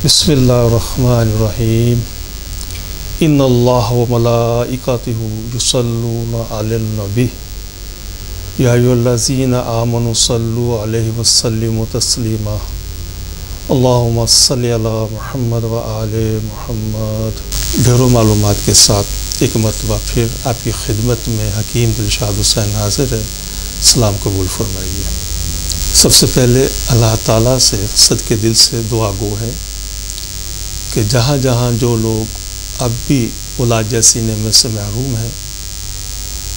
बिस्मिल्लाहिर्रहमानिर्रहीम इन्नल्लाह व मलाइकातुहु युसल्लूना अलन नबी या अय्युहल्लज़ीना आमनु सल्लु अलैहि व सल्लिमु तस्लीमा अल्लाहुम्मा सल्लि अला मुहम्मद व आले मुहम्मद। ढेरों मालूमात के साथ एक मरतबा फिर आपकी खिदमत में हकीम दिलशाद हुसैन हाजिर है। सलाम कबूल फरमाइए। सबसे पहले अल्लाह ताला से सदके दिल से दुआ गो है कि जहाँ जहाँ जो लोग अब भी औलाद जैसी नेमत से महरूम हैं,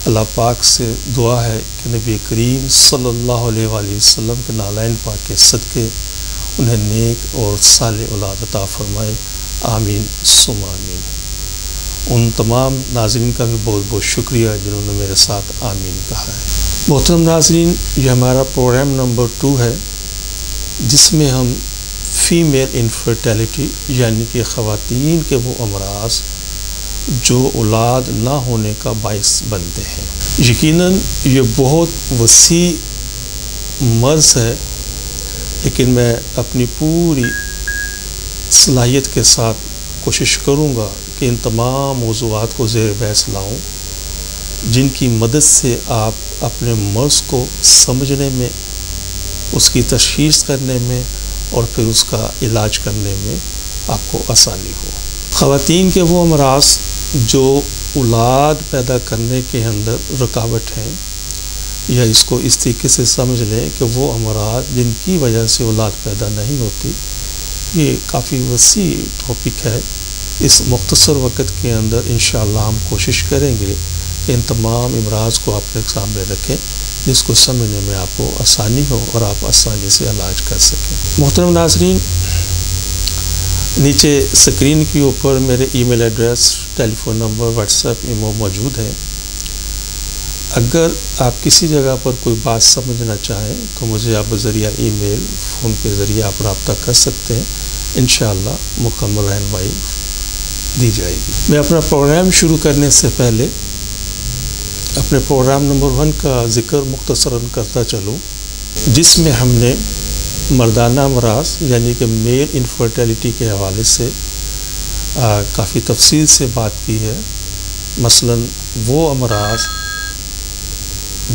अल्लाह पाक से दुआ है कि नबी करीम सल्लल्लाहु अलैहि वसल्लम के नालैन पाक के सदके उन्हें नेक और साले औलाद अता फरमाए। आमीन सुम्मा आमीन। उन तमाम नाज़रीन का भी बहुत बहुत शुक्रिया जिन्होंने मेरे साथ आमीन कहा है। मोहतरम नाज़रीन, ये हमारा प्रोग्राम नंबर 2 है जिसमें हम फीमेल इनफर्टिलिटी यानी कि ख़वातीन के वो अमराज जो औलाद ना होने का बाइस बनते हैं। यकीनन ये बहुत वसी मर्ज़ है, लेकिन मैं अपनी पूरी सलाहियत के साथ कोशिश करूँगा कि इन तमाम मौज़ूआत को ज़ेर बहस लाऊँ जिनकी मदद से आप अपने मर्ज़ को समझने में, उसकी तशख़ीस करने में और फिर उसका इलाज करने में आपको आसानी हो। ख़वातीन के वो अमराज जो औलाद पैदा करने के अंदर रुकावट हैं, या इसको इस तरीके से समझ लें कि वो अमराज जिनकी वजह से औलाद पैदा नहीं होती। ये काफ़ी वसी टॉपिक है। इस मुख्तसर वक़्त के अंदर इंशाअल्लाह हम कोशिश करेंगे कि इन तमाम अमराज को आपके सामने रखें जिसको समझने में आपको आसानी हो और आप आसानी से इलाज कर सकें। मोहतरम नाज़रीन, नीचे स्क्रीन के ऊपर मेरे email address, telephone number, WhatsApp, imo मौजूद है। अगर आप किसी जगह पर कोई बात समझना चाहें तो मुझे आप ज़रिया ईमेल, फ़ोन के ज़रिए आप रब्ता कर सकते हैं। इंशाअल्लाह मुकम्मल रहनुमाई दी जाएगी। मैं अपना प्रोग्राम शुरू करने से पहले अपने प्रोग्राम नंबर 1 का ज़िक्र मुख्तसरन करता चलूँ, जिसमें हमने मर्दाना अमराज यानी कि मेल इनफर्टिलिटी के हवाले से काफ़ी तफसील से बात की है। मसलन वो अमराज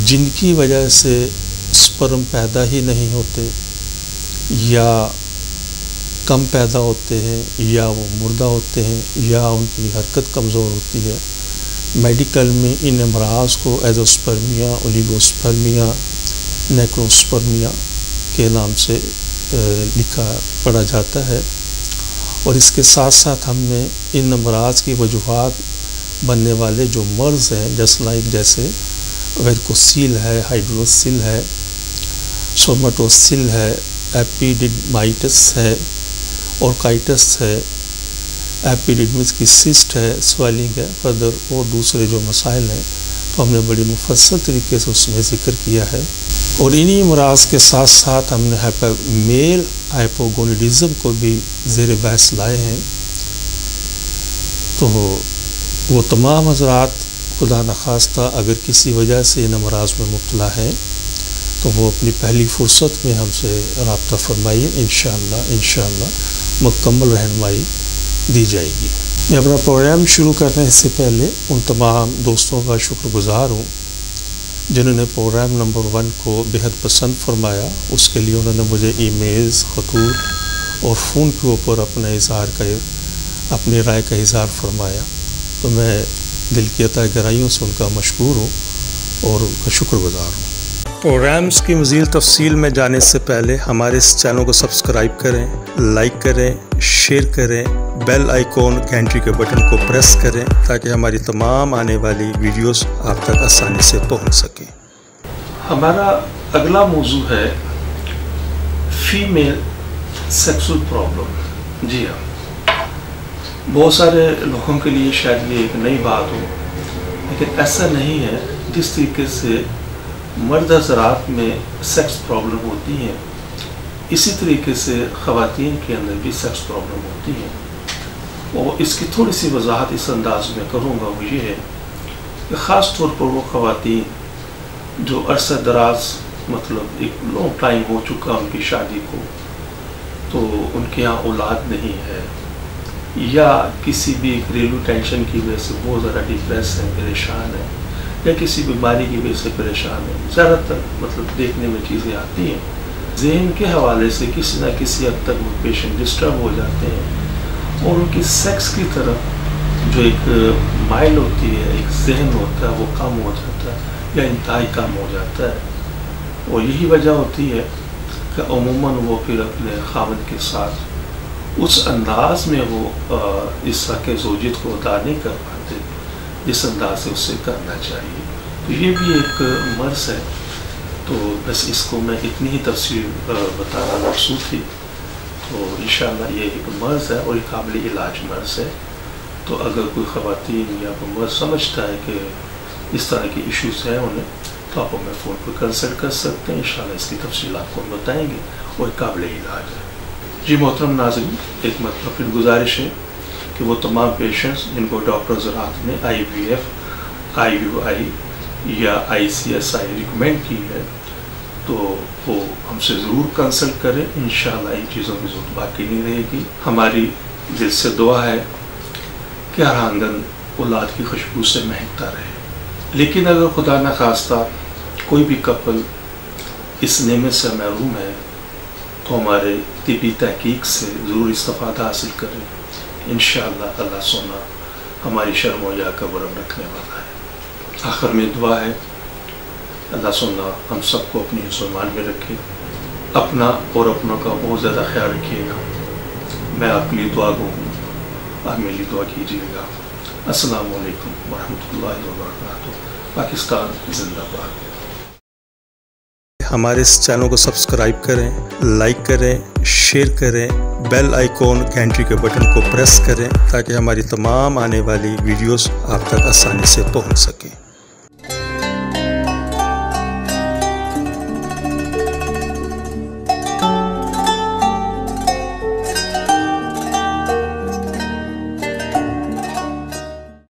जिनकी वजह से स्पर्म पैदा ही नहीं होते, या कम पैदा होते हैं, या वो मुर्दा होते हैं, या उनकी हरकत कमज़ोर होती है। मेडिकल में इन अमराज को एज़ोस्पर्मिया, ओलिगोस्पर्मिया, नेक्रोस्पर्मिया के नाम से लिखा पढ़ा जाता है। और इसके साथ साथ हमने इन अमराज की वजूहात बनने वाले जो मर्ज़ हैं जैसे वेरिकोसील है, हाइड्रोसिल है, सोमेटोसिल है, एपिडिडमाइटिस है, ऑर्काइटिस है, एपिडिडमिस की सिस्ट है, स्वेलिंग है, फर्दर और दूसरे जो मसाइल हैं तो हमने बड़ी मुफस्सल तरीके से उसमें ज़िक्र किया है। और इन्हीं अमराज के साथ साथ हमने मेल हाइपोगोनिडिज्म को भी ज़ेर बहस लाए हैं। तो वो तमाम हज़रात खुदा नखास्ता अगर किसी वजह से इन अमराज में मुब्तला हैं तो वो अपनी पहली फ़ुर्सत में हमसे रब्ता फरमाइए। इंशाअल्लाह मुकम्मल रहनुमाई दी जाएगी। मैं अपना प्रोग्राम शुरू करने से पहले उन तमाम दोस्तों का शुक्रगुज़ार हूँ जिन्होंने प्रोग्राम नंबर 1 को बेहद पसंद फरमाया। उसके लिए उन्होंने मुझे ईमेल्स, खतूत और फ़ोन के ऊपर अपनी राय का इज़हार फरमाया। तो मैं दिल की अता गहराइयों से उनका मशकूर हूँ और उनका शुक्रगुज़ार हूँ। प्रोग्राम्स की मज़ीद तफसील में जाने से पहले हमारे इस चैनल को सब्सक्राइब करें, लाइक करें, शेयर करें, बेल आइकॉन घंटी के बटन को प्रेस करें ताकि हमारी तमाम आने वाली वीडियोस आप तक आसानी से पहुंच सकें। हमारा अगला मौजू है फीमेल सेक्सुअल प्रॉब्लम। जी हाँ, बहुत सारे लोगों के लिए शायद ये एक नई बात हो, लेकिन ऐसा नहीं है। जिस तरीके से मर्द हज़रात में सेक्स प्रॉब्लम होती हैं, इसी तरीके से ख़वातीन के अंदर भी सेक्स प्रॉब्लम होती हैं। और इसकी थोड़ी सी वजाहत इस अंदाज में करूँगा, वो ये है कि ख़ास तौर पर वो ख़वातीन जो अरसा दराज मतलब एक लॉन्ग टाइम हो चुका उनकी शादी को, تو ان کے یہاں اولاد نہیں ہے، یا کسی بھی گھریلو ٹینشن کی وجہ سے بہت زیادہ ڈپریس ہیں، پریشان ہیں، یا کسی بیماری کی وجہ سے پریشان ہیں، زیادہ تر مطلب دیکھنے میں چیزیں آتی ہیں، ذہن کے حوالے سے کسی نہ کسی حد تک وہ پیشنٹ ڈسٹرب ہو جاتے ہیں، اور ان کی سیکس کی طرف جو ایک مائل ہوتی ہے، ایک ذہن ہوتا ہے، وہ کم ہو جاتا ہے یا انتہائی کم ہو جاتا ہے، اور یہی وجہ ہوتی ہے کہ عموماً وہ پھر اپنے خاوند کے ساتھ اس انداز میں وہ اس حق زوجیت کو ادا نہیں کر پاتے جس انداز سے اسے کرنا چاہیے. تو یہ بھی ایک مرض ہے. تو بس اس کو میں اتنی ہی تفصیل بتانا مقصود تھی. تو انشاءاللہ یہ ایک مرض ہے اور ایک قابل علاج مرض ہے. تو اگر کوئی خواتین یا کوئی مرض سمجھتا ہے کہ اس طرح کی ایشوز ہیں انہیں، تو آپ ہمیں فون پر کنسلٹ کر سکتے ہیں. انشاءاللہ اس کی تفصیل آپ کو بتائیں گے اور قابل علاج ہے. جی محترم ناظرین، ایک مرتبہ پھر گزارش ہے کہ وہ تمام پیشنٹس جن کو ڈاکٹر حضرات نے IVF, IUI یا ICSI ریکمینڈ کی ہے، تو وہ ہم سے ضرور کنسلٹ کریں. انشاءاللہ ان چیزوں کی ضرورت باقی نہیں رہے گی. ہماری دل سے دعا ہے کہ ہر آنگن اولاد کی خوشبو سے مہکتا رہے. لیکن اگر خدا نخواستہ کوئی بھی کپل اس نعمت سے محروم ہے تو ہمارے طبی تحقیق سے ضرور استفادہ حاصل کریں. انشاءاللہ اللہ سونا ہماری شرم و حیا کا برم رکھنے والا ہے. آخر میں دعا ہے اللہ سونا ہم سب کو اپنی مسلمان میں رکھے. اپنا اور اپنوں کا بہت زیادہ خیال رکھیے گا. میں آپ کے لیے دعا گو ہوں، آپ میرے لیے دعا کیجیے گا. السلام علیکم ورحمۃ اللہ وبرکاتہ. پاکستان زندہ باد. ہمارے اس چینل کو سبسکرائب کریں، لائک کریں، شیئر کریں، بیل آئیکن گھنٹی کے بٹن کو پریس کریں تاکہ ہماری تمام آنے والی ویڈیوز آپ تک آسانی سے پہنچ سکیں.